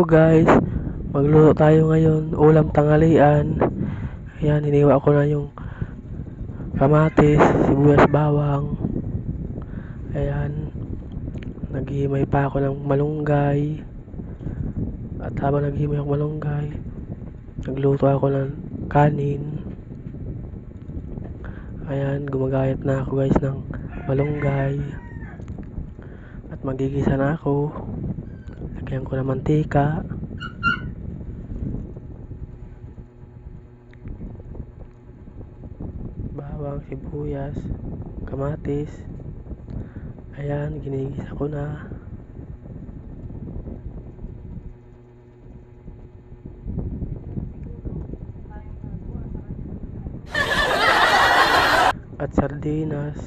guys, magluto tayo ngayon, ulam tanghalian. Ayan, hiniwa ko na yung kamatis, sibuyas, bawang. Ayan, naghihimay pa ako ng malunggay. At habang naghihimay ako malunggay, nagluto ako ng kanin. Ayan, gumagayat na ako guys ng malunggay. At magigisa na ako. Lagyan ko ng mantika. Bawang, sibuyas, kamatis. Ayan, ginigisa ko na. At sardinas.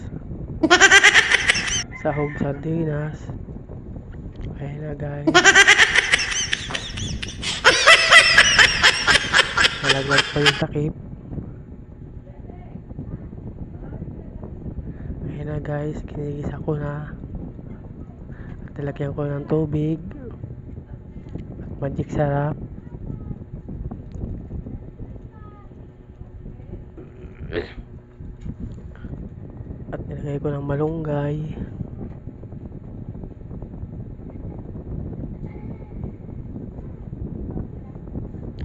Sahog sardinas. Ayan na guys. Nalaglag pa yung takip. Ayan na guys, ginigisa ko na. At nilagyan ko ng tubig. At magic sarap. At nilagay ko ng malunggay.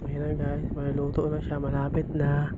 Ayan na guys, maluluto na siya, malapit na.